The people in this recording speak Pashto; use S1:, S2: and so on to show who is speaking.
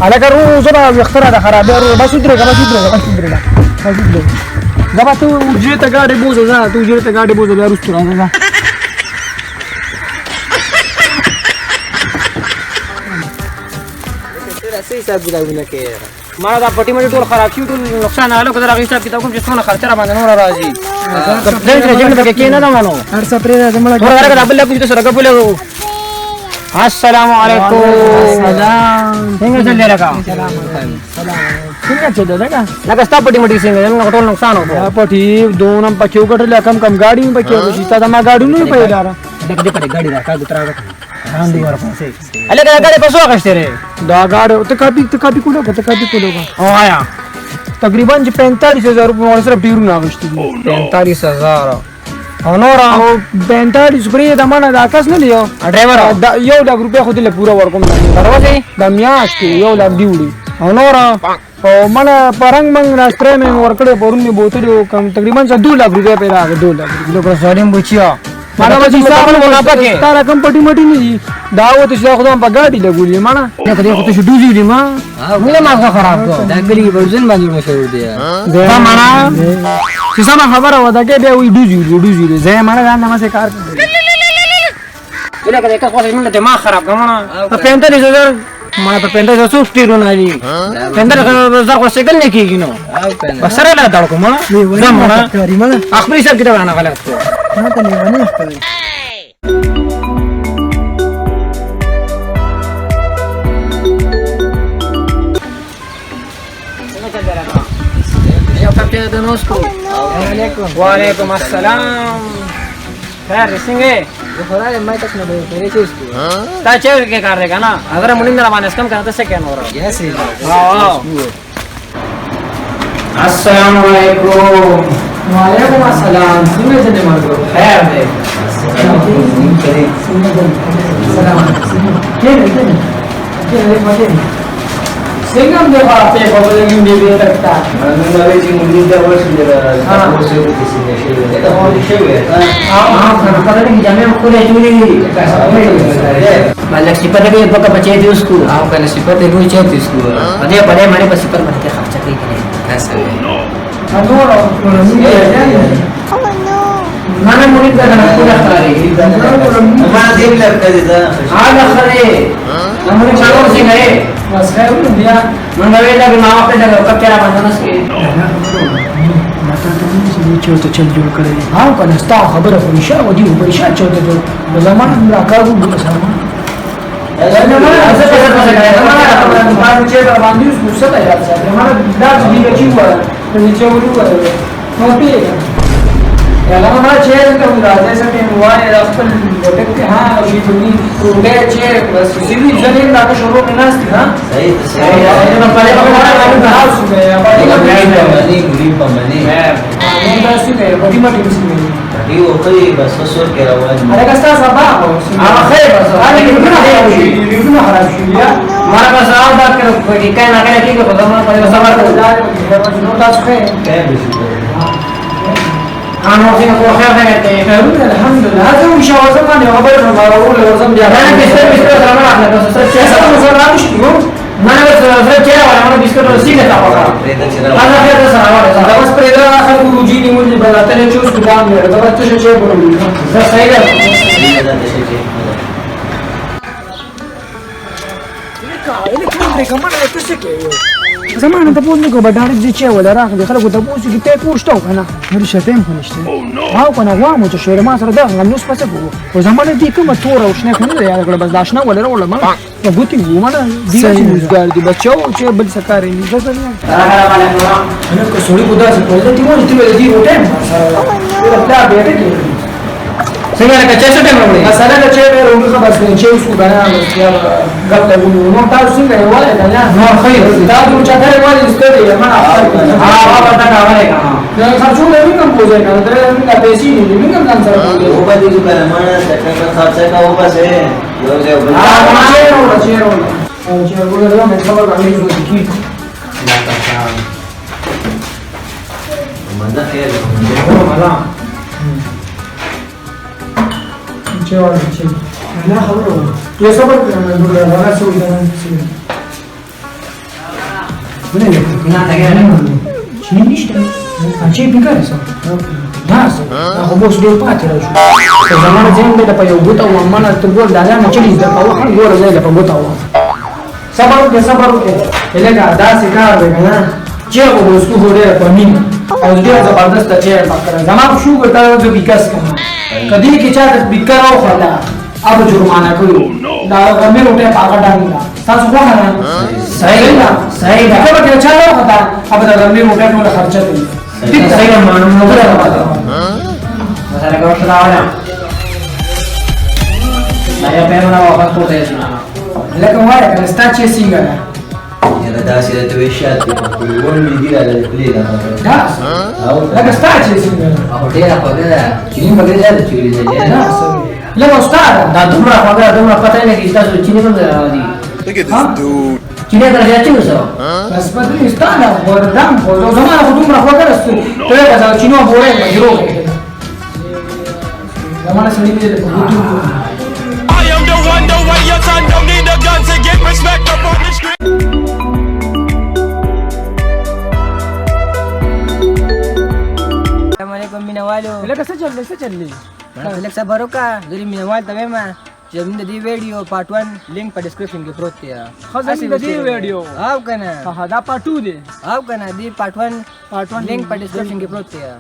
S1: الکه رو زړه وختره د خرابې رو بس درې غبا ته وجې ته گاډي بوزه ځه ته وجې ته گاډي بوزه بیا رستو راځه
S2: صحیح حساب کتابونه کې ما دا پټي مې ټول خراب شي ټول نقصان حاله کړه راغی حساب کتاب کوم چې څونه خرچه را باندې نور راځي دغه جنګ کې کې نه مانو
S1: هر څه پرې راځم لا
S2: ورغه بل له سره غبل السلام علیکم
S1: سلام
S2: څنګه چل رہا
S1: څنګه چل رہا
S2: لکه ستا پټي مټي څنګه نن ټول نقصان وکړ
S1: پټي دونم پکې وګټل کم گاډي پکې وشي تا ما گاډي نه پیدا را
S2: دغه پټي گاډي راکا ګترا راندي ورپسې الګا گاډي پسو اخشته ره
S1: دا گاډي ته کاپی کوله
S2: او آیا
S1: تقریبا 45,000 روپے سره ډیرو ناغشتي
S2: 45,000
S1: او نور او 45 پرې د منه د کس نه لیو
S2: ډرایور
S1: یو د روپیا خو دې پورا ورکوم
S2: دروازه
S1: د میاش کې یو لا دیوړي او نور او منه پرنګ منګ راستره مې ورکړې پرونی بوتلو کم تقریبا 2 لک روپیا پیرا 2 لک
S2: لوګو سالم بچیا
S1: مانا بچی صاحب نه پکې تارا کم پټي مټي نه دا وته چې خدام په گاډي لګولې مانا
S2: یا کله خو ته دوزی دی ما موږ ما خراب کو دا کلی ورجن باندې مشهور دی
S1: دا مانا چې سم خبره ودا کې به وي دوزی زه مانا دا نه ما کار
S2: ولا کله کا خو نه دماغ خراب کومه په 45,000 ما په 45,000 ستیرو نه دي 45,000 خو سګل نه کیږي نو بس سره لا دړ کومه زمونه اخبري صاحب کتاب نه غلط کو
S1: ما ته نه ونه ښکاري
S2: یو کپټه د نوسکو وعلیکم السلام خیر څنګه خدای مې تاسو نه پیری چیسکو تا چې کې کار دی کنه اگر مونږ نه باندې کم کنه څه کوي نور یس السلام علیکم
S1: وعلیکم السلام څنګه دې مرګو
S2: خیر دی
S1: څنګه دې په په دې کې دې تکتا
S3: نو چې موږ دا ورسې دا اوسه د کیسې نشي دا مو شي
S2: کنه په دې کې جامې خو له جوړې مالک صفته کې په بچي دي اسکو او کنه صفته کوئی چاته اسکو پدې پدې مری په صفر باندې خرچ کوي کنه ایسا
S1: نور
S2: مانا مونږ دا نه پورا خاري
S3: ما دې لکه دا
S2: هغه خره موږ څنګه څنګه
S1: بس خیر بیا
S2: منګ ویلا کې ما په دغه کپچرا باندې نسکي
S1: چې ته چل جوړ کړی ها کنه ستا خبره خو نشه و دی په شا چوته جو زمانه را کارو ګل سره
S2: نه ما څه څه څه
S1: ما چې باندې اوس څه دی راځي ما دا چې دی چې و چې ورو نو پیګه یلا ما چې کوم راځي چې موای د خپل وټک ته ها او شي دني ورګه چې بس سیدی ځلې دا شروع نه نستی ها
S3: صحیح صحیح
S1: نو په دې باندې دا اوس به
S3: باندې ګوري په باندې
S1: نه دا څه دی په دې باندې مسلمان
S3: دی او په بس وسور کې روان
S1: هغه کستا سبا او
S2: خیر بس
S1: هغه کې نه خراب شي یا
S2: ما کا سوال دا کړو چې کای نه کای کیږي په زمانه په سوال
S1: دا نو تاسو ښه
S3: کې به
S2: انا خو خیر نه ته
S1: الحمدلله هذا ان شاء الله زمان يا خبر ما اقول لازم
S2: انا بسكوت زمان احنا بس
S1: سياسه مثلا مش يوم
S2: ما انا بس رجع ولا بسكوت سيده تاخذ انا خير سنه
S1: ده بس بريده اخر وجيني ولي بلاتني شو قدام ده بس تشي شيء بقول ده صحيح زمان ته پوښتنه کوم ډارک دي چې ولا راغلي خلکو ته پوښتنه کې ته پوښتنه کنه نور شتم خو نشته هاو کنه وامو چې شهر ما سره دا غنوس پسه کو او زمان دي کوم تور او شنه خو نه یاد کړ بس داشنه ولا ولا ما ته ګوتی و ما دي چې موزګار دي بچو چې بل سکارې نه ده انا کو سوري بودا چې په دې مو ته دي وټه سره دا به دې
S2: څنګه که چا څه ټیم وړي
S1: مثلا چې روغه خبر څنګه چې اوس کو غنا یا غلط نو تاسو څنګه یواله کنه
S2: نو خیر
S1: دا د چا ته وایي استری ما
S2: ها پتا کاوله کنه
S1: دا خرڅو له کوم پوزې نه دا موږ پیسې نه موږ کم ځان سره
S3: او په دې کې ما څنګه خرڅه کاوه پسې یو ځای وبل
S1: چې ورته مې خبر راغلی و چې
S3: لا تاسو منده خیر
S1: چې نه خبره یو صبر کړم نو دا راځو دا Boleh kena tak kena sini ni sta. Anjing pinggir so. Dah so. Aku bos dia pacar aku. So zaman jeng dia dapat yang buta uang mana terbuat dalam macam ni dah tahu kan gua rasa dapat buta uang. Sabar ke. Elega dah sekarang dengan cia aku bos tu boleh apa ni. और dia जबरदस्त अच्छे पकड़ जमा शू करता है जो विकास करना कभी की चाह बिकर हो खाता अब जुर्माना कोई दादा में उठे पाका डालना सास हुआ ना सही है कब क्या चाह रहा होता अब दादा में उठे तो खर्चा दे ठीक सही है मानो मुझे लगा बात मसाला का वक्त आया saya pengen melakukan proses लेकिन वो है start singer
S3: Era da sila tu shot, puluhan hindi ada play na.
S1: dah lagi start singer
S3: Ako dia. Kini bagay dia, chili dia.
S1: lagi start
S2: dah tumra pata ini kita sudah cini pun dah di
S4: Look at this dude.
S2: cini dah jadi cini so
S1: बस बदली स्टार है और दाम को जो जमाना को तुम रखो कर तो ये बता चिनो बोले हीरो जमाना सही में देखो
S5: I am the one, the way your son don't need a gun to get respect up on the street.
S6: Assalamualaikum minawalo.
S1: ले कैसे चल ली
S6: Balak sa baruka. Dari minawal tabi ma. Jam di video part 1 link pa description ke prot ya.
S1: खजन दी video
S6: Aw kana.
S1: हां दा पार्ट 2 दे
S6: Aw kana di part 1
S1: पार्ट 1
S6: link pa description ke prot ya.